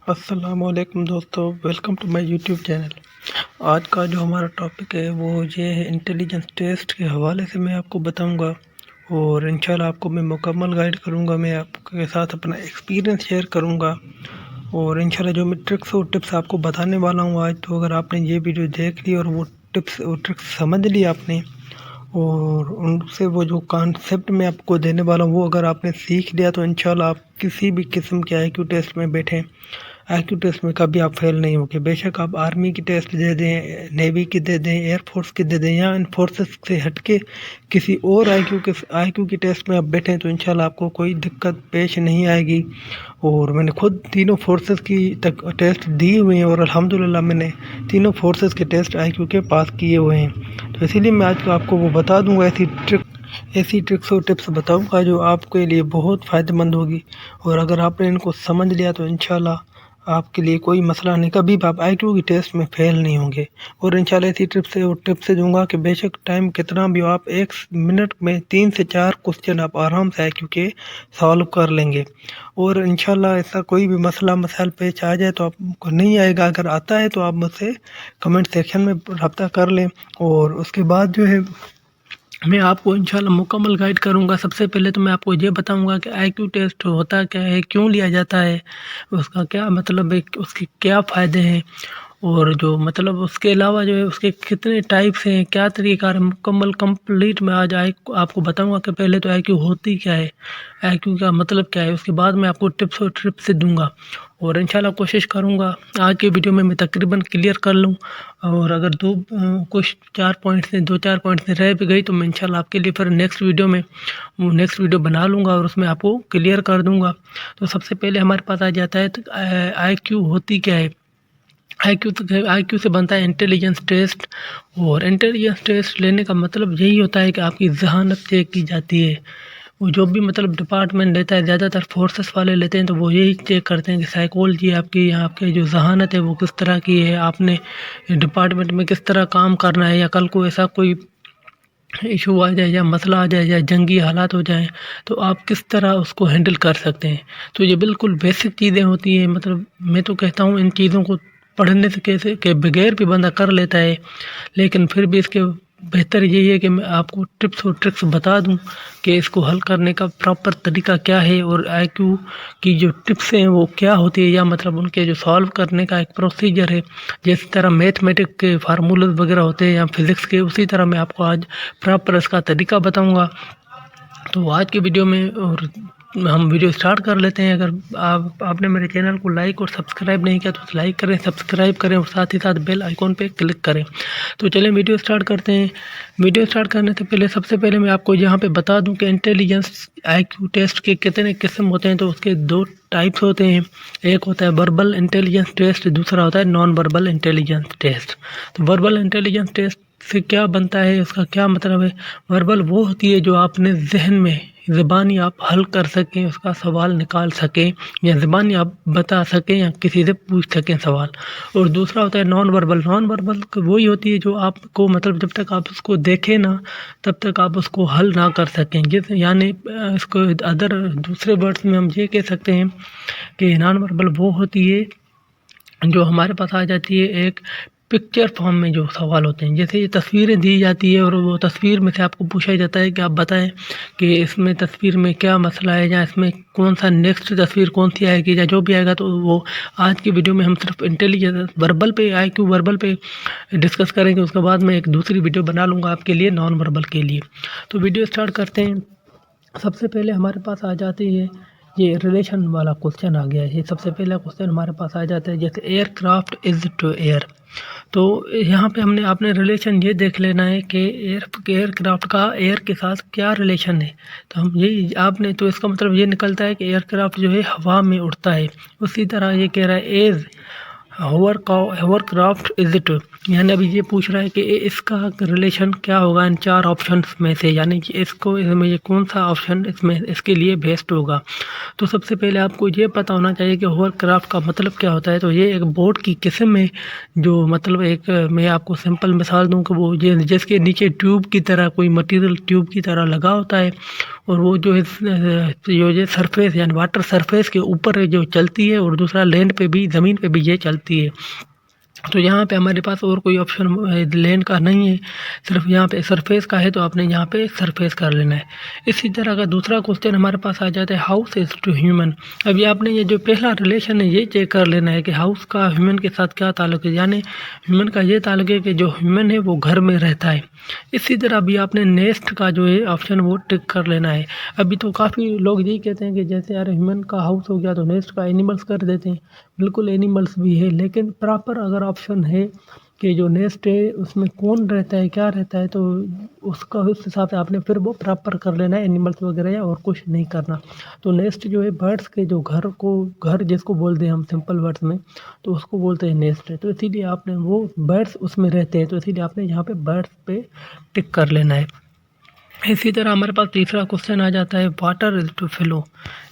अस्सलामुअलैकुम दोस्तों, welcome to my YouTube channel. आज का जो हमारा टॉपिक है वो ये है इंटेलिजेंस टेस्ट के हवाले से मैं आपको बताऊंगा और इंशाल्लाह आपको मैं मुकम्मल गाइड करूंगा। मैं आपके साथ अपना एक्सपीरियंस शेयर करूंगा और इंशाल्लाह जो मैं ट्रिक्स और टिप्स आपको बताने वाला हूं आज, तो अगर आपने ये वीडियो देख ली और वो टिप्स और ट्रिक्स समझ ली आपने और उनसे वो जो कॉन्सेप्ट मैं आपको देने वाला हूँ वो अगर आपने सीख लिया, तो इंशाल्लाह आप किसी भी किस्म के आईक्यू टेस्ट में बैठें, आईक्यू टेस्ट में कभी आप फेल नहीं होगे। बेशक आप आर्मी की टेस्ट दे दें, नेवी की दे दें, एयरफोर्स की दे दें या इन फोर्सेस से हटके किसी और आईक्यू की टेस्ट में आप बैठें, तो इंशाल्लाह आपको कोई दिक्कत पेश नहीं आएगी। और मैंने खुद तीनों फोर्सेस की तक टेस्ट दी हुई हैं और अल्हम्दुलिल्लाह मैंने तीनों फोर्सेस के टेस्ट आईक्यू के पास किए हुए हैं। तो इसीलिए मैं आज आपको वो बता दूंगा, ऐसी ट्रिक्स और टिप्स बताऊंगा जो आपके लिए बहुत फ़ायदेमंद होगी। और अगर आपने इनको समझ लिया तो इंशाल्लाह आपके लिए कोई मसला नहीं, कभी भी आप आईक्यू की टेस्ट में फेल नहीं होंगे। और इंशाल्लाह ऐसी टिप्स से दूंगा कि बेशक टाइम कितना भी हो, आप 1 मिनट में 3 से 4 क्वेश्चन आप आराम से आईक्यू के सॉल्व कर लेंगे। और इंशाल्लाह ऐसा कोई भी मसाइल पेश आ जाए तो आपको नहीं आएगा, अगर आता है तो आप मुझसे कमेंट सेक्शन में रब्ता कर लें। और उसके बाद जो है मैं आपको इंशाल्लाह मुकम्मल गाइड करूंगा। सबसे पहले तो मैं आपको ये बताऊंगा कि आईक्यू टेस्ट होता क्या है, क्यों लिया जाता है, उसका क्या मतलब है, उसके क्या फ़ायदे हैं और जो मतलब उसके अलावा जो है उसके कितने टाइप्स हैं, क्या तरीक़ाकार है, मुकम्मल कंप्लीट मैं आज आपको बताऊंगा कि पहले तो आईक्यू होती क्या है, आईक्यू का मतलब क्या है। उसके बाद मैं आपको टिप्स और ट्रिप्स दूंगा और इंशाल्लाह कोशिश करूंगा आज के वीडियो में मैं तकरीबन क्लियर कर लूं। और अगर कुछ 4 पॉइंट्स से 2-4 पॉइंट्स से रह भी गई तो मैं इंशाल्लाह आपके लिए फिर नेक्स्ट वीडियो बना लूँगा और उसमें आपको क्लियर कर दूंगा। तो सबसे पहले हमारे पास आ जाता है तो आईक्यू होती क्या है। आईक्यू से बनता है इंटेलिजेंस टेस्ट। और इंटेलिजेंस टेस्ट लेने का मतलब यही होता है कि आपकी ज़हानत चेक की जाती है। वो जो भी मतलब डिपार्टमेंट लेता है, ज़्यादातर फोर्सेस वाले लेते हैं, तो वो यही चेक करते हैं कि साइकोलॉजी आपकी या आपके जो ज़हानत है वो किस तरह की है, आपने डिपार्टमेंट में किस तरह काम करना है, या कल को ऐसा कोई इशू आ जाए या मसला आ जाए या जंगी हालात हो जाएं तो आप किस तरह उसको हैंडल कर सकते हैं। तो ये बिल्कुल बेसिक चीज़ें होती हैं। मतलब मैं तो कहता हूँ इन चीज़ों को पढ़ने से कैसे के बगैर भी बंदा कर लेता है, लेकिन फिर भी इसके बेहतर यही है कि मैं आपको टिप्स और ट्रिक्स बता दूं कि इसको हल करने का प्रॉपर तरीका क्या है और आईक्यू की जो टिप्स हैं वो क्या होती है, या मतलब उनके जो सॉल्व करने का एक प्रोसीजर है। जिस तरह मैथमेटिक्स के फार्मूले वगैरह होते हैं या फिज़िक्स के, उसी तरह मैं आपको आज प्रॉपर इसका तरीका बताऊंगा। तो आज की वीडियो में और हम वीडियो स्टार्ट कर लेते हैं। अगर आपने मेरे चैनल को लाइक और सब्सक्राइब नहीं किया तो लाइक करें, सब्सक्राइब करें और साथ ही साथ बेल आइकॉन पे क्लिक करें। तो चलिए वीडियो स्टार्ट करते हैं। वीडियो स्टार्ट करने से पहले सबसे पहले मैं आपको यहाँ पे बता दूं कि इंटेलिजेंस आईक्यू टेस्ट के कितने किस्म होते हैं। तो उसके 2 टाइप्स होते हैं, एक होता है वर्बल इंटेलिजेंस टेस्ट, दूसरा होता है नॉन वर्बल इंटेलिजेंस टेस्ट। तो वर्बल इंटेलिजेंस टेस्ट से क्या बनता है, उसका क्या मतलब है। वर्बल वो होती है जो आपने जहन में ज़बानी आप हल कर सकें, उसका सवाल निकाल सकें या ज़बानी आप बता सकें या किसी से पूछ सकें सवाल। और दूसरा होता है नॉन वर्बल वही होती है जो आपको मतलब जब तक आप उसको देखें ना तब तक आप उसको हल ना कर सकें। जैसे यानी इसको दूसरे वर्ड्स में हम ये कह सकते हैं कि नॉन वर्बल वो होती है जो हमारे पास आ जाती है एक पिक्चर फॉर्म में जो सवाल होते हैं। जैसे ये तस्वीरें दी जाती है और वो तस्वीर में से आपको पूछा जाता है कि आप बताएं कि इसमें तस्वीर में क्या मसला है या इसमें कौन सा नेक्स्ट तस्वीर कौन सी आएगी या जो भी आएगा। तो वो आज की वीडियो में हम सिर्फ इंटेलिजेंस वर्बल पे डिस्कस करेंगे। उसके बाद मैं एक दूसरी वीडियो बना लूँगा आपके लिए नॉन वर्बल के लिए। तो वीडियो स्टार्ट करते हैं। सबसे पहले हमारे पास आ जाती है ये रिलेशन वाला क्वेश्चन आ गया है। ये सबसे पहला क्वेश्चन हमारे पास आ जाता है, जैसे एयरक्राफ्ट इज़ टू एयर। तो यहाँ पे आपने रिलेशन ये देख लेना है कि एयरक्राफ्ट का एयर के साथ क्या रिलेशन है। तो हम ये आपने तो इसका मतलब ये निकलता है कि एयरक्राफ्ट जो है हवा में उड़ता है। उसी तरह ये कह रहा है एज होवरक्राफ्ट इज इट, यानी अभी ये पूछ रहा है कि इसका रिलेशन क्या होगा इन 4 ऑप्शंस में से, यानी कि इसमें ये कौन सा ऑप्शन इसमें इसके लिए बेस्ट होगा। तो सबसे पहले आपको ये पता होना चाहिए कि होवरक्राफ्ट का मतलब क्या होता है। तो ये एक बोट की किस्म है, जो मतलब एक मैं आपको सिंपल मिसाल दूँ कि वो ये जिसके नीचे ट्यूब की तरह कोई मटेरियल ट्यूब की तरह लगा होता है, और वो जो ये सरफेस यानी वाटर सरफेस के ऊपर जो चलती है, और दूसरा लैंड पे भी, ज़मीन पे भी ये चलती है। तो यहाँ पे हमारे पास और कोई ऑप्शन लैंड का नहीं है, सिर्फ यहाँ पे सरफेस का है, तो आपने यहाँ पे सरफेस कर लेना है। इसी तरह का दूसरा क्वेश्चन हमारे पास आ जाता है हाउस इज टू ह्यूमन। अभी आपने ये जो पहला रिलेशन है ये चेक कर लेना है कि हाउस का ह्यूमन के साथ क्या ताल्लुक है, यानी ह्यूमन का ये ताल्लुक है कि जो ह्यूमन है वो घर में रहता है। इसी तरह अभी आपने नेस्ट का जो है ऑप्शन वो टिक कर लेना है। अभी तो काफ़ी लोग यही कहते हैं कि जैसे यार ह्यूमन का हाउस हो गया तो नेस्ट का एनिमल्स कर देते हैं। बिल्कुल एनिमल्स भी है, लेकिन प्रॉपर अगर ऑप्शन है कि जो नेस्ट है उसमें कौन रहता है, क्या रहता है, तो उसका उस हिसाब से आपने फिर वो प्रॉपर कर लेना है, एनिमल्स वगैरह या और कुछ नहीं करना। तो नेस्ट जो है बर्ड्स के जो घर जिसको बोलते हैं हम सिंपल वर्ड्स में, तो उसको बोलते हैं नेस्ट है। तो इसीलिए आपने वो बर्ड्स उसमें रहते हैं, तो इसीलिए आपने यहाँ पे बर्ड्स पे टिक कर लेना है। इसी तरह हमारे पास तीसरा क्वेश्चन आ जाता है वाटर इज टू फ्लो,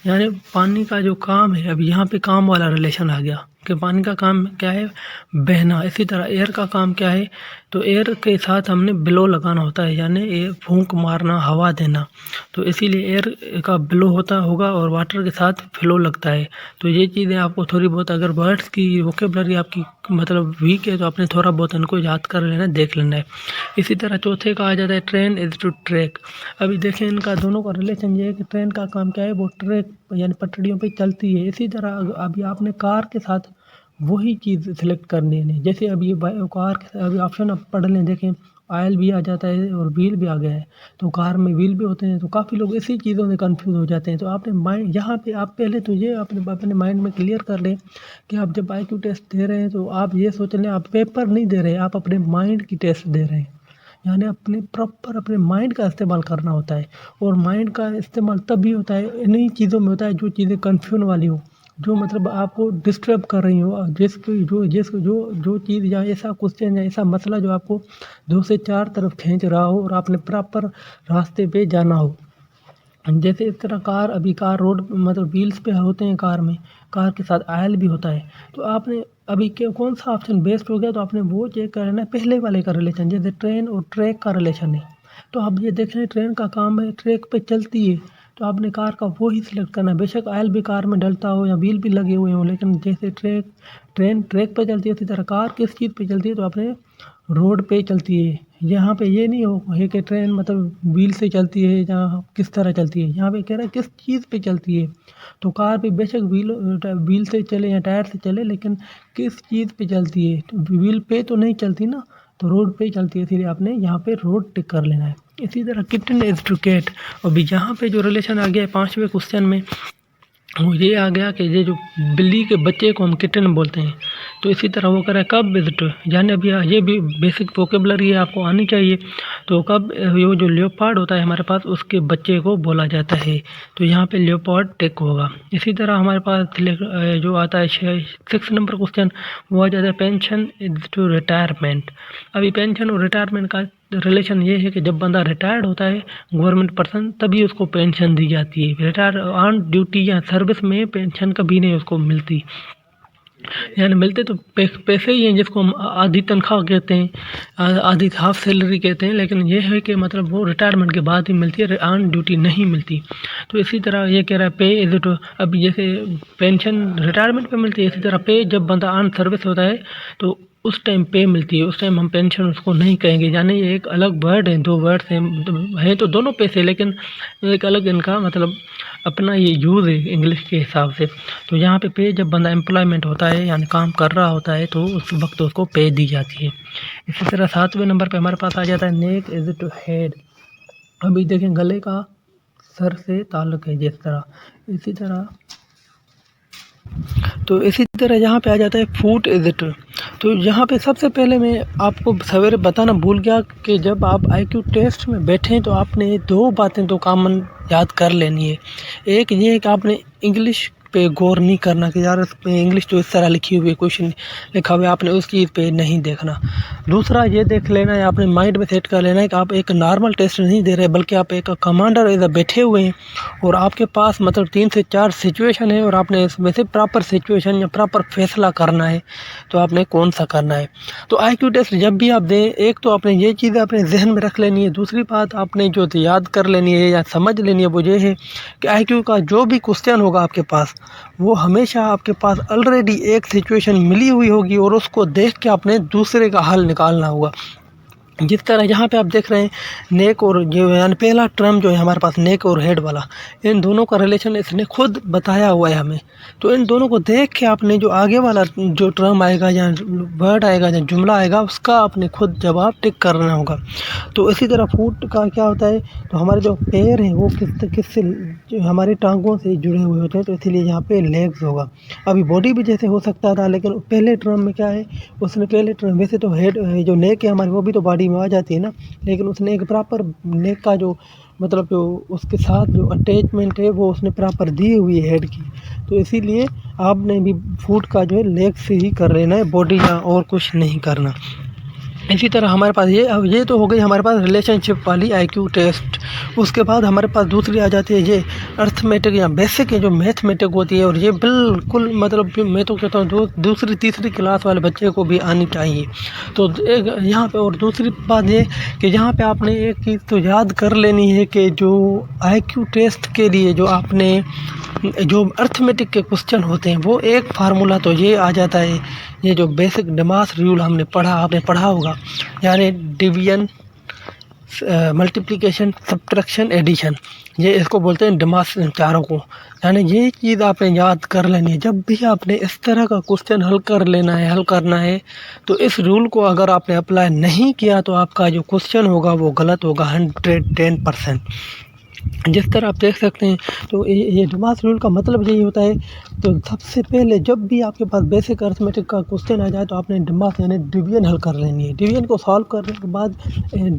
यानी पानी का जो काम है। अब यहाँ पे काम वाला रिलेशन आ गया कि पानी का काम क्या है, बहना। इसी तरह एयर का काम क्या है, तो एयर के साथ हमने ब्लो लगाना होता है, यानी एयर फूंक मारना, हवा देना। तो इसीलिए एयर का ब्लो होता होगा और वाटर के साथ फ्लो लगता है। तो ये चीज़ें आपको थोड़ी बहुत, अगर वर्ड्स की वोकेबलरी आपकी मतलब वीक है तो आपने थोड़ा बहुत इनको याद कर लेना, देख लेना है। इसी तरह चौथे का आ जाता है ट्रेन इज टू ट्रैक। अभी देखें इनका दोनों का रिलेशन ये है कि ट्रेन का काम क्या है, वो ट्रैक यानी पटरियों पे चलती है। इसी तरह अभी आपने कार के साथ वही चीज़ सिलेक्ट करनी है। जैसे अभी ये कार अभी ऑप्शन आप पढ़ लें, देखें ऑयल भी आ जाता है और व्हील भी आ गया है, तो कार में व्हील भी होते हैं। तो काफ़ी लोग इसी चीज़ों में कंफ्यूज हो जाते हैं। तो आपने माइंड यहाँ पे आप पहले तो ये अपने माइंड में क्लियर कर लें कि आप जब IQ टेस्ट दे रहे हैं तो आप ये सोच लें आप पेपर नहीं दे रहे, आप अपने माइंड की टेस्ट दे रहे हैं। यानी अपने प्रॉपर अपने माइंड का इस्तेमाल करना होता है, और माइंड का इस्तेमाल तभी होता है, इन्हीं चीज़ों में होता है जो चीज़ें कन्फ्यूजन वाली हो, जो मतलब आपको डिस्टर्ब कर रही हो, जो चीज़ या ऐसा क्वेश्चन या ऐसा मसला जो आपको 2 से 4 तरफ खींच रहा हो और आपने प्रॉपर रास्ते पे जाना हो। जैसे इस तरह कार रोड मतलब व्हील्स पे होते हैं कार में, कार के साथ ऑयल भी होता है। तो आपने अभी कौन सा ऑप्शन बेस्ट हो गया, तो आपने वो चेक करना है पहले वाले का रिलेशन, जैसे ट्रेन और ट्रैक का रिलेशन है। तो आप ये देख रहे हैं ट्रेन का काम है, ट्रैक पे चलती है, तो आपने कार का वो ही सिलेक्ट करना है। बेशक ऑयल भी कार में डलता हो या व्हील भी लगे हुए हों, लेकिन जैसे ट्रेन ट्रैक पे चलती है, इसी तरह कार किस चीज़ पे चलती है, तो आपने रोड पे चलती है। यहाँ पे ये नहीं हो है कि ट्रेन मतलब व्हील से चलती है, जहाँ किस तरह चलती है, यहाँ पे कह रहा है किस चीज़ पे चलती है। तो कार भी बेशक व्हील से चले या टायर से चले, लेकिन किस चीज़ पे चलती है, तो व्हील पे तो नहीं चलती ना, तो रोड पे चलती है, इसीलिए आपने यहाँ पे रोड टिक कर लेना है। इसी तरह किटन इज टू कैट। अभी यहाँ पे जो रिलेशन आ गया है 5वें क्वेश्चन में, वो ये आ गया कि ये जो बिल्ली के बच्चे को हम किटन बोलते हैं। तो इसी तरह वो कह रहा है कब विजिट, यानी अभी ये भी बेसिक वोकेबलरी है, आपको आनी चाहिए। तो कब ये जो लियोपार्ड होता है हमारे पास, उसके बच्चे को बोला जाता है, तो यहाँ पे लियोपार्ड टिक होगा। इसी तरह हमारे पास जो आता है 6 नंबर क्वेश्चन, वो आ जाता है पेंशन इज टू रिटायरमेंट। अभी पेंशन और रिटायरमेंट का रिलेशन ये है कि जब बंदा रिटायर्ड होता है गवर्नमेंट पर्सन, तभी उसको पेंशन दी जाती है। रिटायर ऑन ड्यूटी या सर्विस में पेंशन कभी नहीं उसको मिलती, यानी मिलते तो पैसे ही हैं, जिसको हम आधी तनख्वाह कहते हैं, आधी हाफ सैलरी कहते हैं, लेकिन ये है कि मतलब वो रिटायरमेंट के बाद ही मिलती है, ऑन ड्यूटी नहीं मिलती। तो इसी तरह ये कह रहा है पे इज इट, अब जैसे पेंशन रिटायरमेंट पे मिलती है, इसी तरह पे जब बंदा ऑन सर्विस होता है तो उस टाइम पे मिलती है, उस टाइम हम पेंशन उसको नहीं कहेंगे। यानी ये एक अलग वर्ड है, 2 वर्ड्स हैं तो दोनों पैसे, लेकिन एक अलग इनका मतलब अपना ये यूज़ है इंग्लिश के हिसाब से। तो यहाँ पे जब बंदा एम्प्लॉयमेंट होता है यानी काम कर रहा होता है, तो उस वक्त उसको पे दी जाती है। इसी तरह 7वें नंबर पे हमारे पास आ जाता है नेक इज टू हेड। अभी देखें गले का सर से ताल्लुक है जिस तरह, इसी तरह यहाँ पे आ जाता है फूट इज इट। तो यहाँ पे सबसे पहले मैं आपको सवेरे बताना भूल गया कि जब आप IQ टेस्ट में बैठें तो आपने 2 बातें तो कॉमन याद कर लेनी है। एक ये है कि आपने इंग्लिश पे गौर नहीं करना कि यार इस पे इंग्लिश तो इस तरह लिखी हुई है, क्वेश्चन लिखा हुआ है, आपने उस चीज़ पे नहीं देखना। दूसरा ये देख लेना है, आपने माइंड में सेट कर लेना है कि आप एक नॉर्मल टेस्ट नहीं दे रहे, बल्कि आप एक कमांडर इधर बैठे हुए हैं और आपके पास मतलब 3 से 4 सिचुएशन है और आपने इसमें से प्रॉपर सिचुएशन या प्रॉपर फैसला करना है, तो आपने कौन सा करना है। तो IQ टेस्ट जब भी आप दें, एक तो आपने ये चीज़ अपने जहन में रख लेनी है, दूसरी बात आपने जो याद कर लेनी है या समझ लेनी है वो ये है कि IQ का जो भी क्वेश्चन होगा आपके पास, वो हमेशा आपके पास ऑलरेडी एक सिचुएशन मिली हुई होगी और उसको देख के आपने दूसरे का हल निकालना होगा। जिस तरह यहाँ पे आप देख रहे हैं नेक और जो यानी पहला टर्म जो है हमारे पास नेक और हेड वाला, इन दोनों का रिलेशन इसने खुद बताया हुआ है हमें। तो इन दोनों को देख के आपने जो आगे वाला जो टर्म आएगा या वर्ड आएगा या जुमला आएगा, उसका आपने खुद जवाब टिक करना होगा। तो इसी तरह फुट का क्या होता है, तो हमारे जो पैर हैं वो किससे हमारी टांगों से जुड़े हुए होते हैं, तो इसीलिए यहाँ पे लेग्स होगा। अभी बॉडी भी जैसे हो सकता था, लेकिन पहले टर्म में क्या है, उसने पहले टर्म वैसे तो हेड जो नेक है हमारी वो भी तो बॉडी में आ जाती है ना, लेकिन उसने एक प्रॉपर नेक का जो मतलब जो उसके साथ जो अटैचमेंट है वो उसने प्रॉपर दी हुई है हेड की। तो इसीलिए आपने भी फुट का जो है लेग से ही कर लेना है, बॉडी या और कुछ नहीं करना। इसी तरह हमारे पास ये तो हो गई हमारे पास रिलेशनशिप वाली IQ टेस्ट। उसके बाद हमारे पास दूसरी आ जाती है ये अर्थमेटिक या बेसिक है जो मैथमेटिक होती है, और ये बिल्कुल मतलब मैं तो कहता हूँ दूसरी तीसरी क्लास वाले बच्चे को भी आनी चाहिए। तो एक यहाँ पे और दूसरी बात ये कि यहाँ पे आपने एक चीज़ तो याद कर लेनी है कि जो IQ टेस्ट के लिए जो आपने जो अर्थमेटिक के क्वेश्चन होते हैं वो एक फार्मूला तो ये आ जाता है, ये जो बेसिक डेमास रूल हमने आपने पढ़ा होगा, यानी डिवीजन, मल्टीप्लिकेशन, सब्ट्रैक्शन, एडिशन, ये इसको बोलते हैं डेमास चारों को। यानी ये चीज़ आपने याद कर लेनी है। जब भी आपने इस तरह का क्वेश्चन हल करना है तो इस रूल को अगर आपने अप्लाई नहीं किया तो आपका जो क्वेश्चन होगा वो गलत होगा 110%। जिस तरह आप देख सकते हैं, तो ये डेमास रूल का मतलब यही होता है। तो सबसे पहले जब भी आपके पास बेसिक अर्थमेटिक का क्वेश्चन आ जाए तो आपने डेमास यानी डिवीजन हल कर लेनी है। डिवीजन को सॉल्व करने के बाद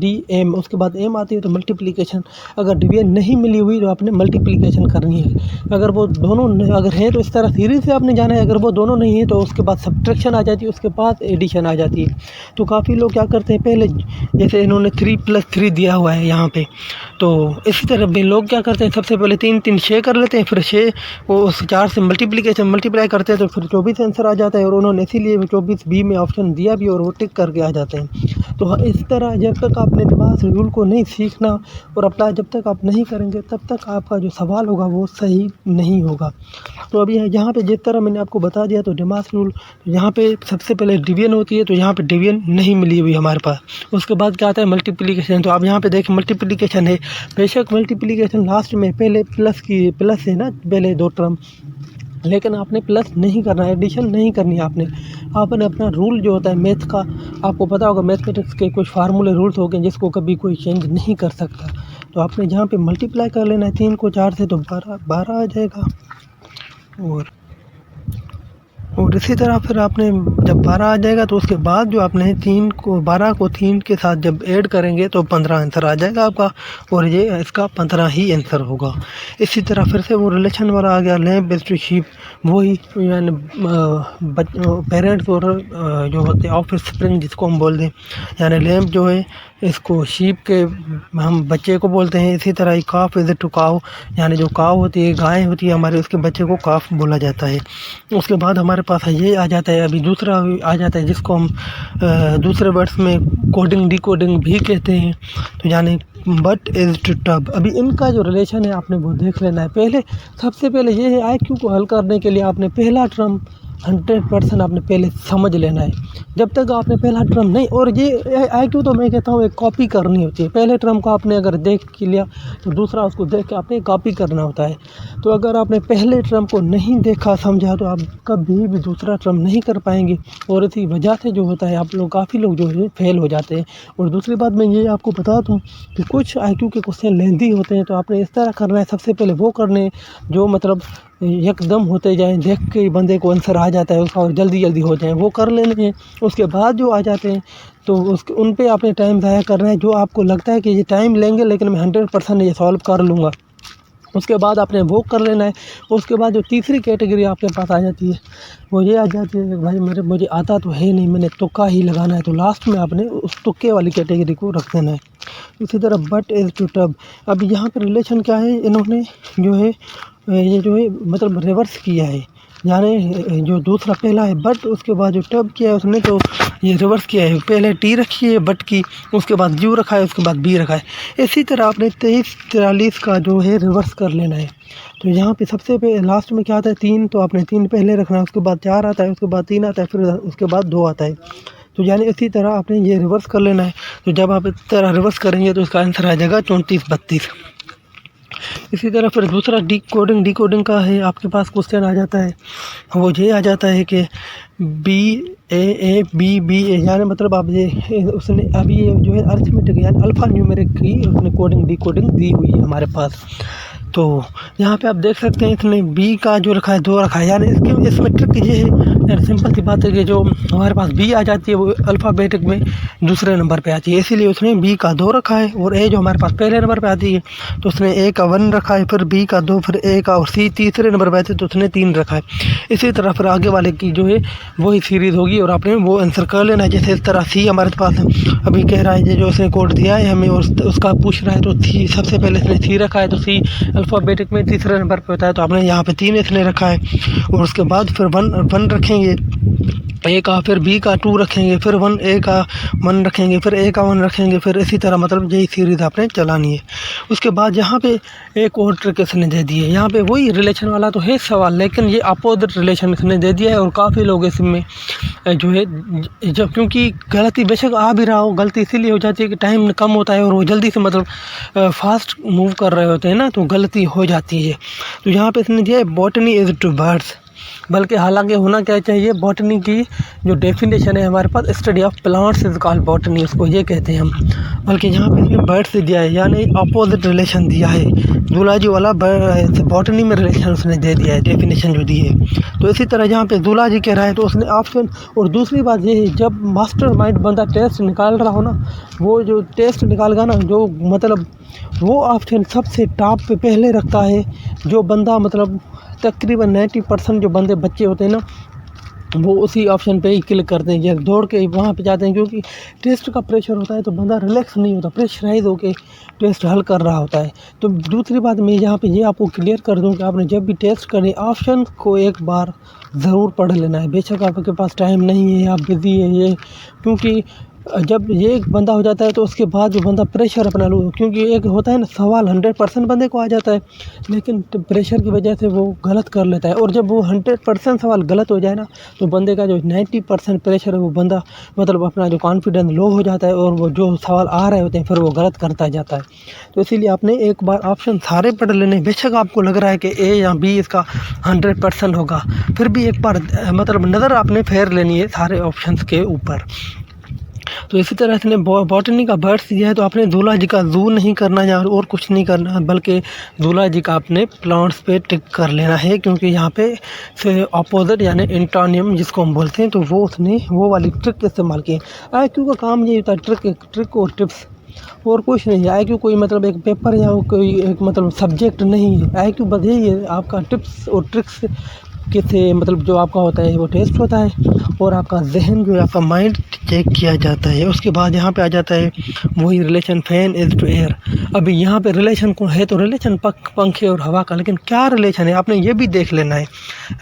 DM, उसके बाद M आती है तो मल्टीप्लिकेशन। अगर डिवीजन नहीं मिली हुई तो आपने मल्टीप्लिकेशन करनी है। अगर वो दोनों अगर है तो इस तरह सीरीज से आपने जाना है, अगर वो दोनों नहीं है तो उसके बाद सब्ट्रैक्शन आ जाती है, उसके बाद एडिशन आ जाती है। तो काफ़ी लोग क्या करते हैं, पहले जैसे इन्होंने 3+3 दिया हुआ है यहाँ पे, तो इसी तरह भी लोग क्या करते हैं, सबसे पहले 3 6 कर लेते हैं, फिर 6 वो उस 4 से मल्टीप्लाई करते हैं तो फिर 24 आंसर आ जाता है। और उन्होंने इसीलिए 24B में ऑप्शन दिया भी और वो टिक करके आ जाते हैं। तो इस तरह जब तक आपने डेमास रूल को नहीं सीखना और अप्लाई जब तक आप नहीं करेंगे तब तक आपका जो सवाल होगा वो सही नहीं होगा। तो अभी यहाँ पे जिस तरह मैंने आपको बता दिया, तो डेमास रूल यहाँ पे सबसे पहले डिवीजन होती है, तो यहाँ पे डिवीजन नहीं मिली हुई हमारे पास। उसके बाद क्या आता है, मल्टीप्लिकेशन। तो आप यहाँ पे देखें मल्टीप्लिकेशन है, बेशक मल्टीप्लिकेशन लास्ट में पहले प्लस है ना, पहले 2 टर्म, लेकिन आपने प्लस नहीं करना है, एडिशन नहीं करनी है आपने अपना रूल जो होता है मैथ का, आपको पता होगा मैथमेटिक्स के कुछ फार्मूले रूल्स हो गए जिसको कभी कोई चेंज नहीं कर सकता। तो आपने जहाँ पे मल्टीप्लाई कर लेना है 3 को 4 से तो 12 आ जाएगा। और इसी तरह फिर आपने जब 12 आ जाएगा तो उसके बाद जो आपने 12 को 3 के साथ जब ऐड करेंगे तो 15 आंसर आ जाएगा आपका, और ये इसका 15 ही आंसर होगा। इसी तरह फिर से वो रिलेशन वाला आ गया, लैम्प इज टू शीप, वही यानी पेरेंट्स और जो होते हैं ऑफ स्प्रिंग जिसको हम बोलते हैं, यानी लैम्प जो है इसको शीप के हम बच्चे को बोलते हैं। इसी तरह काफ इज टू काव, यानी जो काव होती है गाय होती है हमारे, उसके बच्चे को काफ बोला जाता है। उसके बाद हमारे पास ये आ जाता है, अभी दूसरा आ जाता है जिसको हम दूसरे वर्ड्स में कोडिंग डिकोडिंग भी कहते हैं, तो यानी बट इज टू टब। अभी इनका जो रिलेशन है आपने वो देख लेना है। पहले सबसे पहले ये है IQ को हल करने के लिए आपने पहला टर्म 100% आपने पहले समझ लेना है। जब तक आपने पहला टर्म नहीं, और ये IQ तो मैं कहता हूँ एक कॉपी करनी होती है। पहले टर्म को आपने अगर देख के लिया तो दूसरा उसको देख के आपने कॉपी करना होता है। तो अगर आपने पहले टर्म को नहीं देखा समझा तो आप कभी भी दूसरा टर्म नहीं कर पाएंगे, और इसी वजह से जो होता है आप लोग काफ़ी लोग जो है फेल हो जाते हैं। और दूसरी बात मैं ये आपको बता दूँ कि कुछ IQ के क्वेश्चन लेंदी होते हैं, तो आपने इस तरह करना है, सबसे पहले वो करने जो मतलब एकदम होते जाएं, देख के ही बंदे को आंसर आ जाता है उसका और जल्दी हो जाए, वो कर लेने हैं। उसके बाद जो आ जाते हैं तो उन पे आपने टाइम ज़ाया करना है, जो आपको लगता है कि ये टाइम लेंगे लेकिन मैं 100% ये सॉल्व कर लूँगा, उसके बाद आपने वो कर लेना है। उसके बाद जो तीसरी कैटेगरी आपके पास आ जाती है वो ये आ जाती है कि भाई मुझे आता तो है नहीं, मैंने तुक्का ही लगाना है, तो लास्ट में आपने उस तुक्के वाली कैटेगरी को रख देना है। इसी तरह बट इज़ टू टब, अब यहाँ पे रिलेशन क्या है, इन्होंने जो है ये जो है मतलब रिवर्स किया है, यानी जो दूसरा पहला है बट, उसके बाद जो टब किया है उसने तो ये रिवर्स किया है, पहले टी रखी है बट की, उसके बाद यू रखा है, उसके बाद बी रखा है। इसी तरह आपने 23-43 का जो है रिवर्स कर लेना है। तो यहाँ पे सबसे लास्ट में क्या आता है 3, तो आपने 3 पहले रखना है, उसके बाद 4 आता है, उसके बाद 3 आता है, फिर उसके बाद 2 आता है। तो यानी इसी तरह आपने ये रिवर्स कर लेना है। तो जब आप इस तरह रिवर्स करेंगे तो इसका आंसर आ जाएगा 34-32। इसी तरह फिर दूसरा डिकोडिंग का है, आपके पास क्वेश्चन आ जाता है, वो ये आ जाता है कि BAABBA, यानी मतलब आप ये उसने अभी ये जो है अरिथमेटिक यानी अल्फ़ा न्यूमेरिक की उसने डिकोडिंग दी हुई है हमारे पास। तो यहाँ पे आप देख सकते हैं इसने बी का जो रखा है 2 रखा है, यानी इसमें ट्रिक ये है, यानी सिंपल सी बात है कि जो हमारे पास बी आ जाती है वो अल्फ़ाबेटिक में दूसरे नंबर पे आती है, इसीलिए उसने बी का 2 रखा है। और ए जो हमारे पास पहले नंबर पे आती है तो उसने ए का 1 रखा है, फिर बी का 2, फिर ए का, और सी तीसरे नंबर पे आती है तो उसने 3 रखा है। इसी तरह फिर आगे वाले की जो है वही सीरीज़ होगी और आपने वो आंसर कर लेना है। जैसे इस तरह सी हमारे पास अभी कह रहा है जो उसने कोड दिया है हमें और उसका पूछ रहा है, तो सी सबसे पहले इसने सी रखा है, तो सी अल्फ़ाबेटिक में तीसरे नंबर पे होता है, तो आपने यहाँ पे 3 इसने रखा है। और उसके बाद फिर 1 रखेंगे ए का, फिर बी का 2 रखेंगे, फिर 1 ए का 1 रखेंगे, फिर ए का 1 रखेंगे, फिर इसी तरह मतलब यही सीरीज़ आपने चलानी है। उसके बाद यहाँ पे एक और ट्रिक इसने दे दी है, यहाँ पे वही रिलेशन वाला तो है सवाल, लेकिन ये अपोजिट रिलेशन इसने दे दिया है। और काफ़ी लोग इसमें जो है जब, क्योंकि गलती बेशक आ भी रहा हो, गलती इसीलिए हो जाती है कि टाइम कम होता है और वो जल्दी से मतलब फास्ट मूव कर रहे होते हैं ना, तो गलती हो जाती है। तो यहाँ पे इसने दिया है बॉटनी इज़ टू बर्ड्स, बल्कि हालांकि होना क्या चाहिए, बॉटनी की जो डेफिनेशन है हमारे पास study of plants is called botany, उसको ये कहते हैं हम, बल्कि यहाँ पे इसने बर्ड्स दिया है, यानी अपोजिट रिलेशन दिया है। जूलॉजी वाला बॉटनी में रिलेशन उसने दे दिया है, डेफिनेशन जो दी है। तो इसी तरह यहाँ पे जूलॉजी कह रहा है तो उसने ऑप्शन। और दूसरी बात ये है, जब मास्टर माइंड बंदा टेस्ट निकाल रहा हो ना, वो जो टेस्ट निकालेगा ना, जो मतलब वो ऑप्शन सबसे टॉप पे पहले रखता है। जो बंदा मतलब तकरीबन 90% जो बंदे बच्चे होते हैं ना, वो उसी ऑप्शन पे ही क्लिक करते हैं या दौड़ के वहाँ पे जाते हैं, क्योंकि टेस्ट का प्रेशर होता है तो बंदा रिलैक्स नहीं होता, प्रेशराइज होके टेस्ट हल कर रहा होता है। तो दूसरी बात मैं यहाँ पे ये आपको क्लियर कर दूँ कि आपने जब भी टेस्ट करें ऑप्शन को एक बार ज़रूर पढ़ लेना है, बेशक आपके पास टाइम नहीं है, आप बिज़ी है ये, क्योंकि जब ये एक बंदा हो जाता है तो उसके बाद जो बंदा प्रेशर अपना लो, क्योंकि एक होता है ना सवाल 100% बंदे को आ जाता है, लेकिन प्रेशर की वजह से वो गलत कर लेता है। और जब वो 100% सवाल गलत हो जाए ना, तो बंदे का जो 90% प्रेशर है वो बंदा मतलब अपना जो कॉन्फिडेंस लो हो जाता है और वो जो सवाल आ रहे होते हैं फिर वो गलत करता जाता है। तो इसीलिए आपने एक बार ऑप्शन सारे पढ़ लेने, बेशक आपको लग रहा है कि ए या बी इसका 100% होगा, फिर भी एक बार मतलब नज़र आपने फेर लेनी है सारे ऑप्शंस के ऊपर। तो इसी तरह इसने बॉटनी का बर्ड्स दिया है, तो आपने जूलॉजी का जू नहीं करना या और कुछ नहीं करना, बल्कि जूलॉजी का आपने प्लांट्स पे टिक कर लेना है, क्योंकि यहाँ पे से अपोजिट यानी एंटोनियम जिसको हम बोलते हैं, तो वो उसने वो वाली ट्रिक इस्तेमाल की। IQ का काम ये होता है, ट्रिक और टिप्स, और कुछ नहीं है। IQ कोई मतलब एक पेपर या कोई एक मतलब सब्जेक्ट नहीं है। IQ बस यही है, आपका टिप्स और ट्रिक्स किसे मतलब जो आपका होता है वो टेस्ट होता है और आपका जहन जो है आपका माइंड चेक किया जाता है। उसके बाद यहाँ पे आ जाता है वही relation fan is to air. अभी यहाँ पे रिलेशन कौन है, तो रिलेशन पंखे और हवा का, लेकिन क्या रिलेशन है आपने ये भी देख लेना है।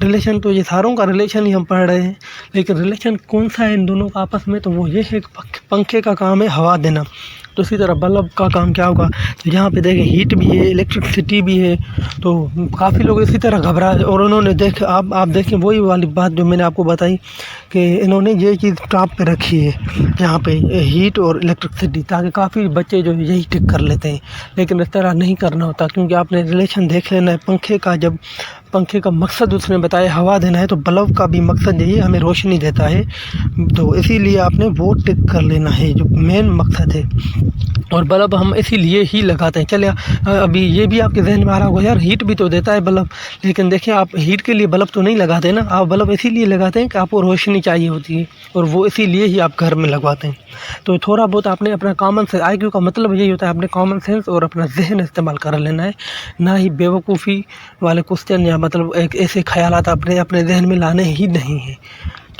रिलेशन तो ये सारों का रिलेशन ही हम पढ़ रहे हैं, लेकिन रिलेशन कौन सा है इन दोनों का आपस में, तो वो ये है पंखे का काम है हवा देना। तो इसी तरह बल्ब का काम क्या होगा, तो यहाँ पे देखें हीट भी है, इलेक्ट्रिसिटी भी है। तो काफ़ी लोग इसी तरह घबरा, और उन्होंने देख आप देखें वही वाली बात जो मैंने आपको बताई कि इन्होंने ये चीज़ टॉप पे रखी है यहाँ पे हीट और इलेक्ट्रिसिटी, ताकि काफ़ी बच्चे जो यही टिक कर लेते हैं। लेकिन इस तरह नहीं करना होता, क्योंकि आपने रिलेशन देख लेना है पंखे का। जब पंखे का मकसद उसने बताया हवा देना है, तो बल्ब का भी मकसद यही हमें रोशनी देता है, तो इसीलिए आपने वो टिक कर लेना है जो मेन मकसद है। और बल्ब हम इसीलिए ही लगाते हैं। चलिए अभी ये भी आपके जहन में आ रहा होगा यार हीट भी तो देता है बल्ब, लेकिन देखिए आप हीट के लिए बल्ब तो नहीं लगाते ना, आप बल्ब इसीलिए लगाते हैं कि आपको रोशनी चाहिए होती है, और वो इसीलिए ही आप घर में लगवाते हैं। तो थोड़ा बहुत आपने अपना कॉमन सेंस, IQ का मतलब यही होता है अपने कॉमन सेंस और अपना जहन इस्तेमाल कर लेना है, ना ही बेवकूफ़ी वाले क्वेश्चन या मतलब एक ऐसे ख्यालात अपने अपने जहन में लाने ही नहीं हैं।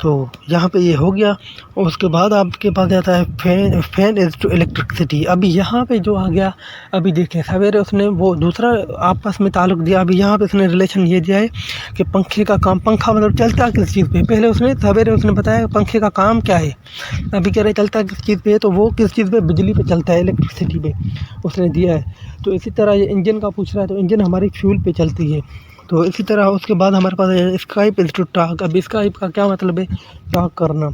तो यहाँ पे ये हो गया। और उसके बाद आपके पास आता है फैन इज टू इलेक्ट्रिसिटी। अभी यहाँ पे जो आ गया, अभी देखें सवेरे उसने वो दूसरा आपस में ताल्लुक दिया, अभी यहाँ पे उसने रिलेशन ये दिया है कि पंखे का काम, पंखा मतलब चलता किस चीज़ पे, पहले उसने सवेरे उसने बताया पंखे का काम क्या है, अभी कह रहे चलता किस चीज़ पे है, तो वो किस चीज़ पे, बिजली पे चलता है, इलेक्ट्रिसिटी पे उसने दिया है। तो इसी तरह ये इंजन का पूछ रहा है, तो इंजन हमारी फ्यूल पे चलती है। तो इसी तरह उसके बाद हमारे पास है स्काइप इज टू टॉक। अब स्काइप का क्या मतलब है, टॉक करना।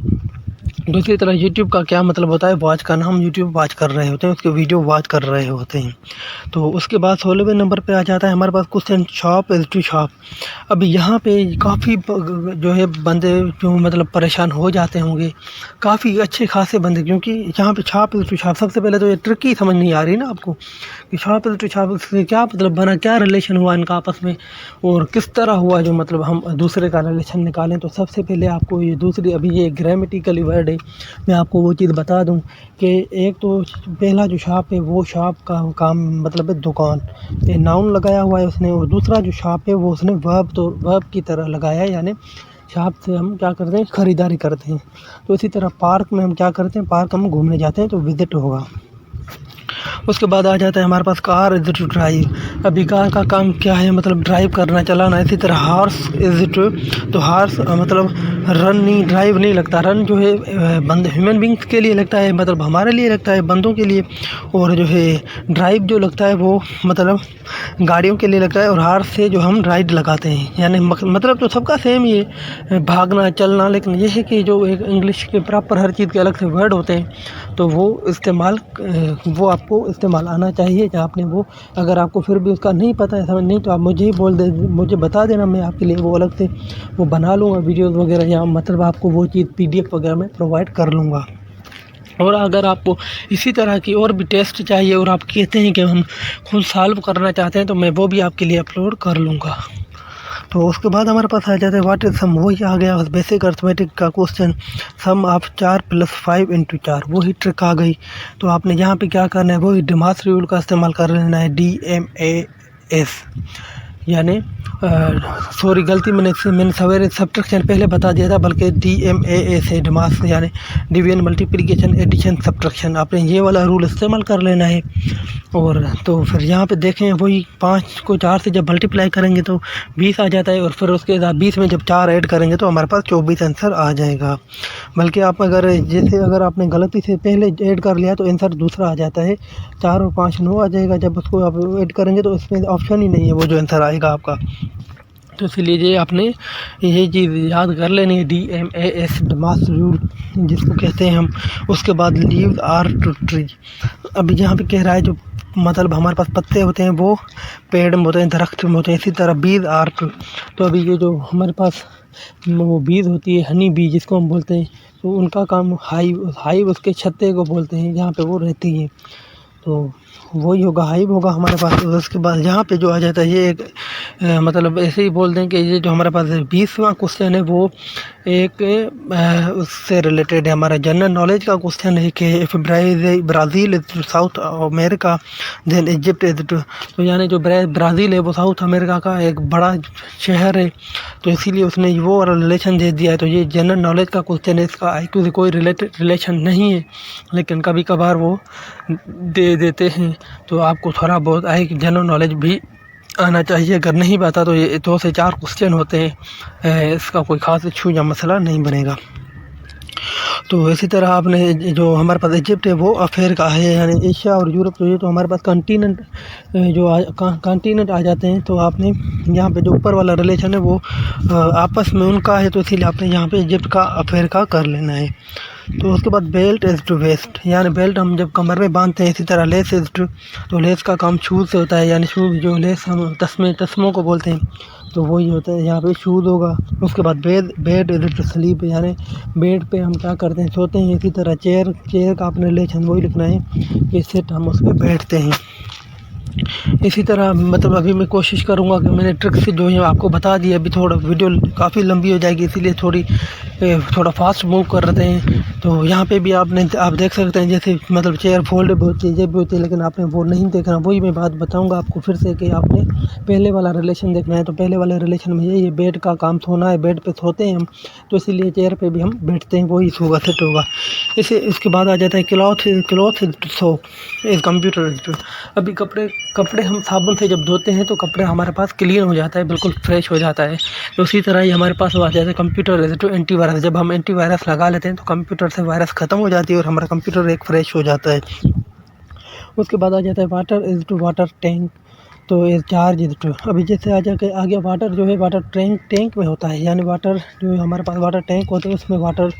दूसरी तरह यूट्यूब का क्या मतलब होता है, वॉच करना, हम यूट्यूब वॉच कर रहे होते हैं, उसके वीडियो वॉच कर रहे होते हैं। तो उसके बाद 16वें नंबर पे आ जाता है हमारे पास question shop is to shop. अभी यहाँ पे काफ़ी जो है बंदे जो मतलब परेशान हो जाते होंगे, काफ़ी अच्छे खासे बंदे, क्योंकि यहाँ पे शॉप इज टू शॉप, सबसे पहले तो ये ट्रिकी समझ नहीं आ रही ना आपको कि शॉप इज टू शॉप से क्या मतलब बना, क्या रिलेशन हुआ इनका आपस में और किस तरह हुआ जो मतलब हम दूसरे का रिलेशन निकालें। तो सबसे पहले आपको ये दूसरी, अभी ये ग्रामेटिकली वर्ड है, मैं आपको वो चीज़ बता दूं कि एक तो पहला जो शॉप है वो शॉप का काम मतलब है दुकान, ये नाउन लगाया हुआ है उसने, और दूसरा जो शॉप है वो उसने वर्ब, तो वर्ब की तरह लगाया है, यानी शॉप से हम क्या करते हैं, ख़रीदारी करते हैं। तो इसी तरह पार्क में हम क्या करते हैं, पार्क हम घूमने जाते हैं, तो विजिट होगा। उसके बाद आ जाता है हमारे पास कार इज टू ड्राइव। अभी कार का काम क्या है, मतलब ड्राइव करना, चलाना। इसी तरह हार्स इज टू, तो हार्स मतलब रन नहीं, ड्राइव नहीं लगता, रन जो है बंद ह्यूमन बींग्स के लिए लगता है, मतलब हमारे लिए लगता है, बंदों के लिए, और जो है ड्राइव जो लगता है वो मतलब गाड़ियों के लिए लगता है, और हार्स से जो हम राइड लगाते हैं, यानी मतलब तो सबका सेम ही है, भागना चलना, लेकिन ये है कि जो एक इंग्लिश के प्रॉपर हर चीज़ के अलग से वर्ड होते हैं, तो वो इस्तेमाल वो आपको इस्तेमाल आना चाहिए। जहाँ आपने वो, अगर आपको फिर भी उसका नहीं पता है, समझ नहीं, तो आप मुझे ही बोल दे, मुझे बता देना, मैं आपके लिए वो अलग से वो बना लूँगा वीडियोज़ वगैरह, या मतलब आपको वो चीज़ PDF वगैरह में प्रोवाइड कर लूँगा। और अगर आपको इसी तरह की और भी टेस्ट चाहिए और आप कहते हैं कि हम खुद सॉल्व करना चाहते हैं, तो मैं वो भी आपके लिए अपलोड कर लूँगा। तो उसके बाद हमारे पास आ जाता है व्हाट इज सम, वही आ गया बेसिक अर्थमेटिक का क्वेश्चन, सम ऑफ 4 + 5 × 4, वही ट्रिक आ गई। तो आपने यहाँ पे क्या करना है, वही डिमास रूल का इस्तेमाल कर लेना है, DMAS, यानी सॉरी गलती मैंने सवेरे सब्ट्रैक्शन पहले बता दिया था, बल्कि DMAS है, डिमास यानी डिवीजन मल्टीप्लिकेशन एडिशन सब्ट्रैक्शन, आपने ये वाला रूल इस्तेमाल कर लेना है। और तो फिर यहाँ पे देखें वही 5 को 4 से जब मल्टीप्लाई करेंगे तो 20 आ जाता है, और फिर उसके बाद 20 में जब 4 ऐड करेंगे तो हमारे पास 24 आंसर आ जाएगा। बल्कि आप अगर जैसे अगर आपने गलती से पहले ऐड कर लिया तो आंसर दूसरा आ जाता है, 4 और 5 9 आ जाएगा, जब उसको आप ऐड करेंगे तो इसमें ऑप्शन ही नहीं है वो जो आंसर आएगा आपका। तो इसलिए ये आपने ये चीज़ याद कर लेनी है, DMAS डिमास रूल जिसको कहते हैं हम। उसके बाद लीव्स आर टू ट्री। अभी यहाँ पे कह रहा है जो मतलब हमारे पास पत्ते होते हैं वो पेड़ में होते हैं, दरख्त में होते हैं। इसी तरह बीज आर टू, तो अभी ये जो हमारे पास वो बीज होती है, हनी बी जिसको हम बोलते हैं, तो उनका काम हाइव उसके छत्ते को बोलते हैं, जहाँ पे वो रहती है, तो वही होगा, हाइव होगा हमारे पास। उसके बाद यहाँ पे जो आ जाता है ये एक मतलब ऐसे ही बोल दें कि ये जो हमारे पास 20वां क्वेश्चन है वो एक उससे रिलेटेड है, हमारा जनरल नॉलेज का क्वेश्चन है कि if Brazil is to South America then Egypt is to, तो यानी जो ब्राज़ील है वो साउथ अमेरिका का एक बड़ा शहर है, तो इसीलिए उसने वो वाला रिलेशन दे दिया है। तो ये जनरल नॉलेज का क्वेश्चन है, इसका IQ से कोई रिलेशन नहीं है, लेकिन कभी कभार वो दे देते हैं, तो आपको थोड़ा बहुत जनरल नॉलेज भी आना चाहिए। अगर नहीं पता तो ये 2 से 4 क्वेश्चन होते हैं, इसका कोई ख़ास इशू या मसला नहीं बनेगा। तो इसी तरह आपने जो हमारे पास इजिप्ट है वो अफ्रीका है, यानी एशिया और यूरोप, तो ये तो हमारे पास कॉन्टिनेंट जो कॉन्टिनेंट आ जाते हैं। तो आपने यहाँ पे जो ऊपर वाला रिलेशन है वो आपस में उनका है, तो इसीलिए आपने यहाँ पे इजिप्ट का अफ्रीका कर लेना है। तो उसके बाद बेल्ट इज़ टू वेस्ट, यानी बेल्ट हम जब कमर में बांधते हैं। इसी तरह लेस इज़ टू, तो लेस का काम शूज़ से होता है, यानी शूज़ जो लेस हम तस्मों को बोलते हैं, तो वही होता है। यहाँ पे शूज़ होगा, उसके बाद बेड इधर तो स्लीप, यानी बेड पे हम क्या करते हैं, सोते हैं। इसी तरह चेयर का आपने रिलेशन वही लिखना है कि सेट हम उस पर बैठते हैं। इसी तरह मतलब अभी मैं कोशिश करूँगा कि मैंने ट्रिक से जो है आपको बता दिया। अभी थोड़ा वीडियो काफ़ी लंबी हो जाएगी, इसीलिए थोड़ा फास्ट मूव कर रहे हैं। तो यहाँ पे भी आप देख सकते हैं, जैसे मतलब चेयर फोल्ड भी होती है, ये भी होती है, लेकिन आपने वो नहीं देखना। वही मैं बात बताऊँगा आपको फिर से कि आपने पहले वाला रिलेशन देखना है। तो पहले वाले रिलेशन में ये बेड का काम, सोना है, बेड पे सोते हैं हम, तो इसीलिए चेयर पे भी हम बैठते हैं, वही होगा, सेट होगा। इसके बाद आ जाता है क्लॉथ सोप इस कंप्यूटर। अभी कपड़े हम साबुन से जब धोते हैं तो कपड़े हमारे पास क्लीन हो जाता है, बिल्कुल फ्रेश हो जाता है। तो उसी तरह ही हमारे पास आ जाता है कंप्यूटर है तो एंटीवायरस। जब हम एंटीवायरस लगा लेते हैं तो कंप्यूटर से वायरस ख़त्म हो जाती है और हमारा कंप्यूटर एक फ्रेश हो जाता है। उसके बाद आ जाता है वाटर टैंक। तो ये चार्ज इज टू, अभी जैसे आ जाके आ गया वाटर जो है, वाटर टैंक में होता है, यानी वाटर जो है हमारे पास वाटर टैंक होते हैं, उसमें वाटर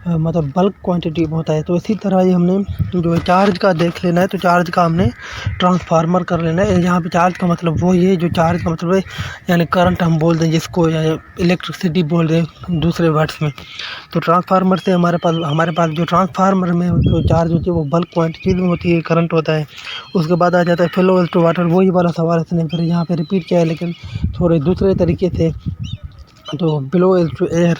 मतलब बल्क क्वांटिटी में होता है। तो इसी तरह ही हमने जो है चार्ज का देख लेना है। तो चार्ज का हमने ट्रांसफार्मर कर लेना है। यहाँ पे चार्ज का मतलब वो ये जो चार्ज का मतलब है, यानी करंट हम बोल दें जिसको, या इलेक्ट्रिसिटी बोल दें दूसरे वर्ड्स में। तो ट्रांसफार्मर से हमारे पास जो ट्रांसफार्मर में जो चार्ज होती है वो बल्क क्वांटिटी में होती है, करंट होता है। उसके बाद आ जाता है फ्लो टू वाटर, वही वाला सवाल इसने फिर यहाँ पे रिपीट किया है, लेकिन थोड़े दूसरे तरीके से। तो बिलो टू एयर।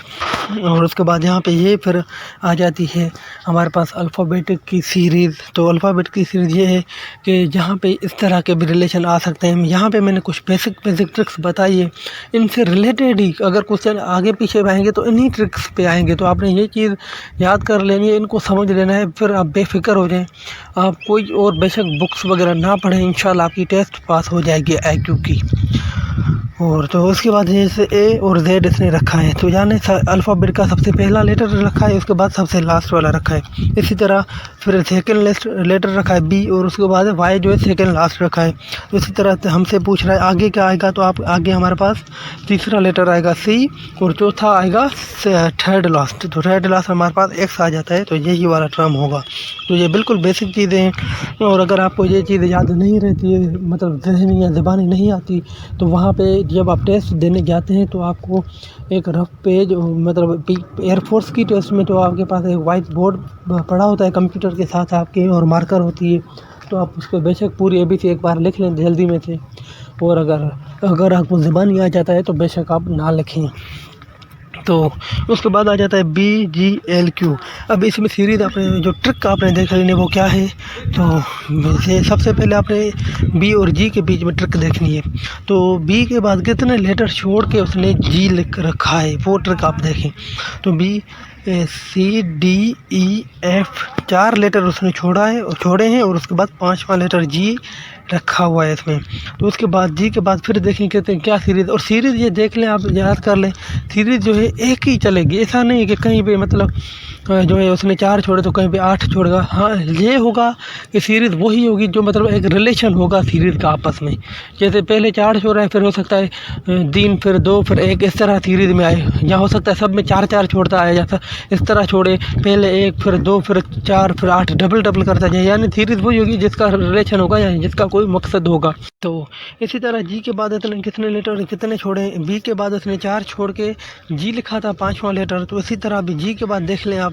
और उसके बाद यहाँ पे ये फिर आ जाती है हमारे पास अल्फ़ाबेट की सीरीज़। तो अल्फ़ाबेट की सीरीज़ ये है कि यहाँ पे इस तरह के भी रिलेशन आ सकते हैं। यहाँ पे मैंने कुछ बेसिक ट्रिक्स बताई है, इनसे रिलेटेड ही अगर क्वेश्चन आगे पीछे आएंगे तो इन्हीं ट्रिक्स पे आएंगे। तो आपने ये चीज़ याद कर लेनी है, इनको समझ लेना है, फिर आप बेफिक्र हो जाएं। आप कोई और बेशक बुक्स वगैरह ना पढ़ें, इंशाल्लाह आपकी टेस्ट पास हो जाएगी IQ की। और तो उसके बाद जैसे ए और जेड इसने रखा है, तो यानी अल्फ़ाबेट का सबसे पहला लेटर रखा है, उसके बाद सबसे लास्ट वाला रखा है। इसी तरह फिर सेकंड लेटर रखा है बी, और उसके बाद वाई जो है सेकंड लास्ट रखा है। तो इसी तरह हमसे पूछ रहा है आगे क्या आएगा, तो आप आगे हमारे पास तीसरा लेटर आएगा सी, और चौथा आएगा थर्ड लास्ट। तो थर्ड लास्ट हमारे पास एक्स आ जाता है, तो यही वाला टर्म होगा। तो ये बिल्कुल बेसिक चीज़ें हैं। और अगर आपको ये चीज़ याद नहीं रहती है, मतलब ज़हनी या ज़बानी नहीं आती, तो वहाँ पे जब आप टेस्ट देने जाते हैं तो आपको एक रफ पेज, मतलब एयरफोर्स की टेस्ट में तो आपके पास एक वाइट बोर्ड पड़ा होता है कंप्यूटर के साथ आपके, और मार्कर होती है। तो आप उस पर बेशक पूरी ABC एक बार लिख लें जल्दी में से। और अगर आपको ज़बानी आ जाता है तो बेशक आप ना लिखें। तो उसके बाद आ जाता है BGLQ। अब इसमें सीरीज़ आपने जो ट्रिक आपने देख लेनी वो क्या है, तो सबसे पहले आपने B और G के बीच में ट्रिक देखनी है। तो B के बाद कितने लेटर छोड़ के उसने G लिख रखा है, वो ट्रिक आप देखें। तो BCDEF 4 लेटर उसने छोड़े हैं, और उसके बाद 5वां लेटर G रखा हुआ है इसमें। तो उसके बाद जी के बाद फिर देखें कहते हैं क्या सीरीज़, और सीरीज़ ये देख लें, आप याद कर लें, सीरीज़ जो है एक ही चलेगी। ऐसा नहीं है कि कहीं पे मतलब जो है उसने 4 छोड़े तो कहीं पे 8 छोड़ेगा। हाँ, ये होगा कि सीरीज़ वही होगी जो मतलब एक रिलेशन होगा सीरीज़ का आपस में। जैसे पहले 4 छोड़ रहे हैं, फिर हो सकता है 3, फिर 2, फिर 1, इस तरह सीरीज़ में आए। या हो सकता है सब में 4 छोड़ता आया जाता, इस तरह छोड़े, पहले 1, फिर 2, फिर 4, फिर 8, डबल करता जाए। यानी सीरीज़ वही होगी जिसका रिलेशन होगा, या जिसका कोई मकसद होगा। तो इसी तरह जी के बाद इतने कितने लेटर कितने छोड़े, बी के बाद उसने 4 छोड़ के जी लिखा था 5वां लेटर। तो इसी तरह भी जी के बाद देख लें आप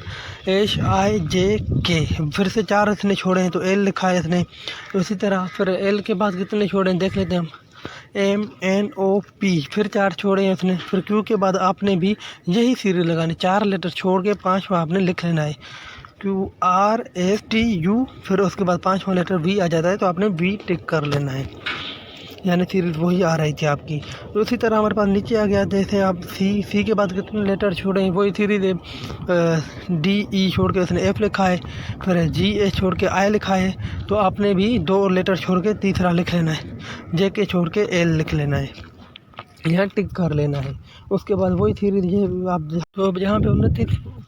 HIJK, फिर से 4 इसने छोड़े हैं तो एल लिखा है इसने। तो इसी तरह फिर एल के बाद कितने छोड़े हैं देख लेते हैं हम, MNOP, फिर 4 छोड़े हैं उसने। फिर क्यू के बाद आपने भी यही सीरीज लगानी, 4 लेटर छोड़ के 5वां आपने लिख लेना है, QRSTU। फिर उसके बाद 5वां लेटर V आ जाता है, तो आपने V टिक कर लेना है, यानी सीरीज़ वही आ रही थी आपकी। तो उसी तरह हमारे पास नीचे आ गया, जैसे आप सी के बाद कितने लेटर छोड़े हैं वही सीरीज़ है। DE छोड़ के उसने F लिखा है, फिर GH छोड़ के I लिखा है, तो आपने भी 2 लेटर छोड़ के तीसरा लिख लेना है, JK छोड़ के L लिख लेना है, यहाँ टिक कर लेना है। उसके बाद वही सीरीज ये आप तो अब यहाँ पे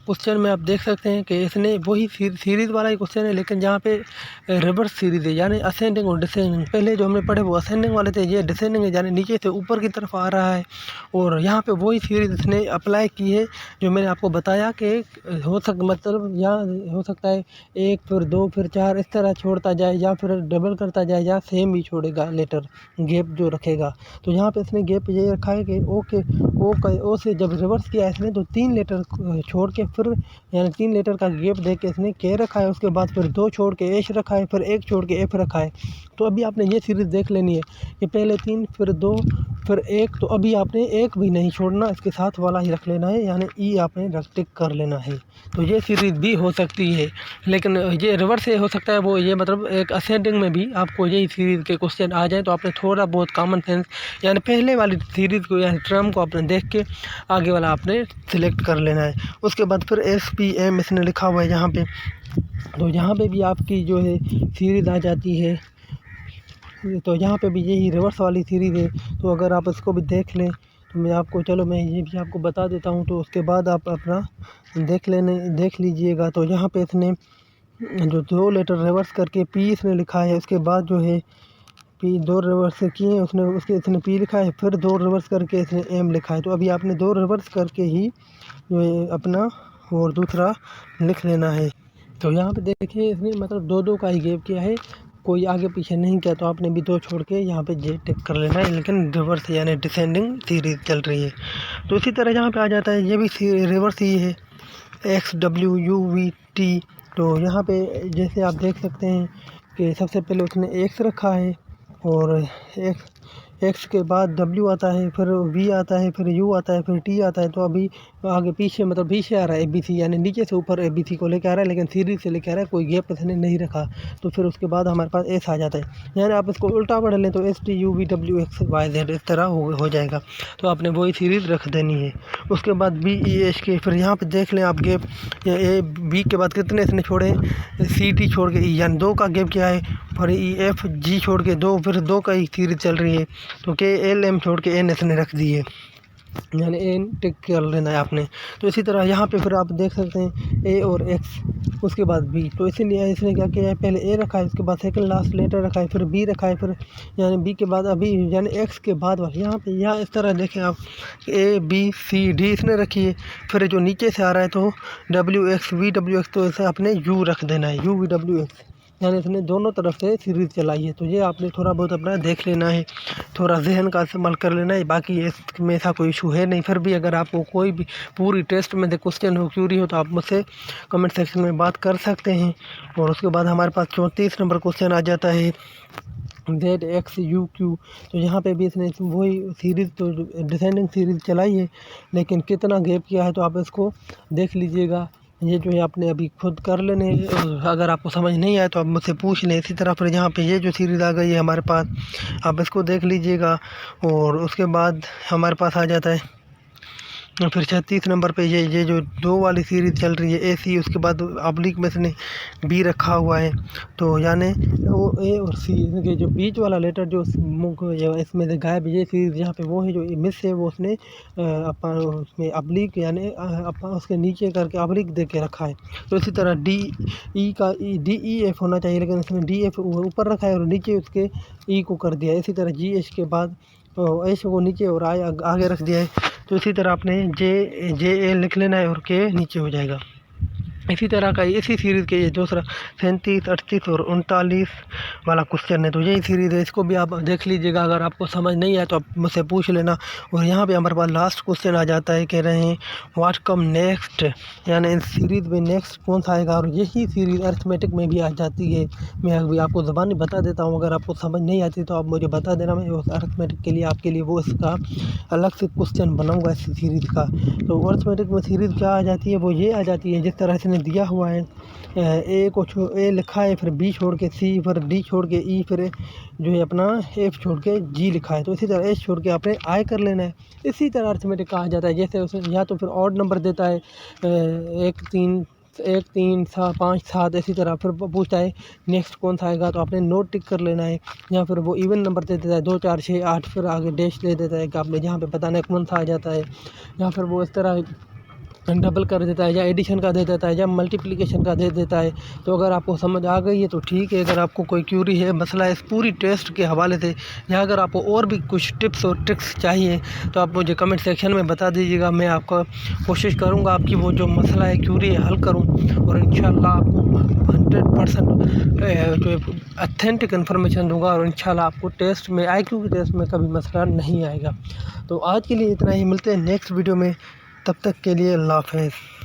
क्वेश्चन में आप देख सकते हैं कि इसने वही सीरीज़ वाला ही क्वेश्चन है, लेकिन जहाँ पे रिवर्स सीरीज़ है, यानी असेंडिंग और डिसेंडिंग। पहले जो हमने पढ़े वो असेंडिंग वाले थे, ये डिसेंडिंग है, यानी नीचे से ऊपर की तरफ आ रहा है। और यहाँ पे वही सीरीज़ इसने अप्लाई की है जो मैंने आपको बताया कि मतलब यहाँ हो सकता है 1 फिर 2 फिर 4 इस तरह छोड़ता जाए, या फिर डबल करता जाए, या सेम ही छोड़ेगा लेटर, गैप जो रखेगा। तो यहाँ पे इसने गैप ये रखा है कि ओ से जब रिवर्स किया इसने तो 3 लेटर छोड़ के फिर, यानी 3 लेटर का गैप दे के इसने के रखा है। उसके बाद फिर 2 छोड़ के एच रखा है, फिर 1 छोड़ के एफ रखा है। तो अभी आपने ये सीरीज़ देख लेनी है कि पहले 3 फिर 2 फिर 1। तो अभी आपने 1 भी नहीं छोड़ना, इसके साथ वाला ही रख लेना है, यानी ई आपने टिक कर लेना है। तो ये सीरीज़ भी हो सकती है, लेकिन ये रिवर्स से हो सकता है वो, ये मतलब एक असेंडिंग में भी आपको यही सीरीज़ के क्वेश्चन आ जाए। तो आपने थोड़ा बहुत कॉमन सेंस, यानी पहले वाली सीरीज़ को, यानी टर्म को आपने देख के आगे वाला आपने सिलेक्ट कर लेना है। उसके बाद फिर SPM इसने लिखा हुआ है यहाँ पे, तो यहाँ पे भी आपकी जो है सीरीज़ आ जाती है। तो यहाँ पे भी यही रिवर्स वाली सीरीज़ है। तो अगर आप इसको भी देख लें तो मैं ये भी आपको बता देता हूँ, तो उसके बाद आप अपना देख लीजिएगा। तो यहाँ पे इसने जो 2 लेटर रिवर्स करके P इसने लिखा है, उसके बाद जो है P 2 रिवर्स किए इसने P लिखा है, फिर 2 रिवर्स करके इसने M लिखा है। तो अभी आपने 2 रिवर्स करके ही जो है अपना और दूसरा लिख लेना है। तो यहाँ पे देखिए इसने मतलब 2-2 का ही गैप किया है, कोई आगे पीछे नहीं किया। तो आपने भी 2 छोड़ के यहाँ पे जे टिक कर लेना है, लेकिन रिवर्स यानी डिसेंडिंग सीरीज़ चल रही है। तो इसी तरह यहाँ पे आ जाता है, ये भी रिवर्स ही है, XWUVT। तो यहाँ पे जैसे आप देख सकते हैं कि सबसे पहले उसने X रखा है, और X के बाद W आता है, फिर V आता है, फिर U आता है, फिर T आता है। तो अभी आगे पीछे मतलब पीछे आ रहा है ABC, यानी नीचे से ऊपर ABC को लेकर आ रहा है, लेकिन सीरीज़ से लेकर आ रहा है, कोई गैप इसने नहीं रखा। तो फिर उसके बाद हमारे पास S आ जाता है, यानी आप इसको उल्टा पढ़ लें तो STUVWXYZ इस तरह हो जाएगा। तो आपने वही सीरीज़ रख देनी है। उसके बाद BEH के फिर यहाँ पर देख लें आप गैप, B के बाद कितने इसने छोड़े, CT छोड़ के E, यानी 2 का गैप किया है, फिर EFG छोड़ के 2, फिर 2 का ही सीरीज़ चल रही है। तो KLM छोड़ के N इसने रख दी है, यानी N टिक कर लेना है आपने। तो इसी तरह यहाँ पे फिर आप देख सकते हैं A और X, उसके बाद B। तो इसीलिए इसने क्या किया है, पहले A रखा है, उसके बाद सेकंड लास्ट लेटर रखा है, फिर B रखा है, फिर यानी B के बाद अभी यानी X के बाद वाला यहाँ इस तरह देखें आप, ABCD इसने रखी है। फिर जो नीचे से आ रहा है तो WXVWX, तो इसे आपने U रख देना है, UVWX, यानी इसने दोनों तरफ से सीरीज़ चलाई है। तो ये आपने थोड़ा बहुत अपना देख लेना है, थोड़ा जहन का इस्तेमाल कर लेना है। बाकी इसमें ऐसा कोई इशू है नहीं। फिर भी अगर आपको कोई भी पूरी टेस्ट में क्वेश्चन हो, क्यूरी हो, तो आप मुझसे कमेंट सेक्शन में बात कर सकते हैं। और उसके बाद हमारे पास 34 नंबर क्वेश्चन आ जाता है, ZXUQ। तो यहाँ पे भी इसने वही सीरीज़, तो डिसेंडिंग सीरीज़ चलाई है, लेकिन कितना गैप किया है तो आप इसको देख लीजिएगा। ये जो है आपने अभी खुद कर लेने, अगर आपको समझ नहीं आए तो आप मुझसे पूछ लें। इसी तरह फिर यहाँ पे ये जो सीरीज़ आ गई है हमारे पास, आप इसको देख लीजिएगा। और उसके बाद हमारे पास आ जाता है फिर 36 नंबर पे ये जो 2 वाली सीरीज़ चल रही है AC, उसके बाद ऑब्लिक में इसने B रखा हुआ है। तो यानी वो A और C के जो बीच वाला लेटर जो इसमें से गायब है, ये सीरीज़ यहाँ पे वो है जो मिस है, वो उसने उसमें ऑब्लिक यानी उसके नीचे करके ऑब्लिक दे के रखा है। तो इसी तरह DEF होना चाहिए, लेकिन इसमें DF ऊपर रखा है और नीचे उसके E को कर दिया है। इसी तरह GH के बाद H को नीचे और आगे रख दिया है। तो इसी तरह आपने JA लिख लेना है और K नीचे हो जाएगा। इसी तरह का इसी सीरीज़ के ये दूसरा 37, 38 और 39 वाला क्वेश्चन है। तो यही सीरीज़ है, इसको भी आप देख लीजिएगा। अगर आपको समझ नहीं आया तो आप मुझसे पूछ लेना। और यहाँ पे हमारे पास लास्ट क्वेश्चन आ जाता है, कह रहे हैं व्हाट कम नेक्स्ट, यानी इस सीरीज़ में नेक्स्ट कौन सा आएगा। और यही सीरीज़ अरिथमेटिक में भी आ जाती है। मैं अभी आपको ज़बानी बता देता हूँ, अगर आपको समझ नहीं आती तो आप मुझे बता देना, मैं उस अरिथमेटिक के लिए आपके लिए वो इसका अलग से क्वेश्चन बनाऊँगा इस सीरीज़ का। तो अरिथमेटिक में सीरीज़ क्या आ जाती है, वो ये आ जाती है जिस तरह से दिया हुआ है। A लिखा है, फिर B छोड़ के C, फिर D छोड़ के E, फिर जो है अपना F छोड़ के G लिखा है। तो इसी तरह H छोड़ के आपने I कर लेना है। इसी तरह अरिथमेटिक कहा जाता है। जैसे उसे या तो फिर ऑड नंबर देता है 1 3 5 7, इसी तरह फिर पूछता है नेक्स्ट कौन सा आएगा, तो आपने नोट टिक कर लेना है। या फिर वो इवन नंबर दे देता है 2 4 6 8, फिर आगे डैश दे देता है कि आपने जहाँ पे बताना है कौन सा आ जाता है। या फिर वो इस तरह डबल कर देता है या एडिशन का दे देता है या मल्टीप्लिकेशन का दे देता है। तो अगर आपको समझ आ गई है तो ठीक है, अगर आपको कोई क्यूरी है, मसला है इस पूरी टेस्ट के हवाले से, या अगर आपको और भी कुछ टिप्स और ट्रिक्स चाहिए तो आप मुझे कमेंट सेक्शन में बता दीजिएगा। मैं आपका कोशिश करूँगा आपकी वो जो मसला है क्यूरी है हल करूँ, और इंशाल्लाह आपको 100% जो ऑथेंटिक इन्फॉर्मेशन दूँगा, और इंशाल्लाह आपको टेस्ट में IQ के टेस्ट में कभी मसला नहीं आएगा। तो आज के लिए इतना ही, मिलते हैं नेक्स्ट वीडियो में, तब तक के लिए अल्लाह हाफ़िज़।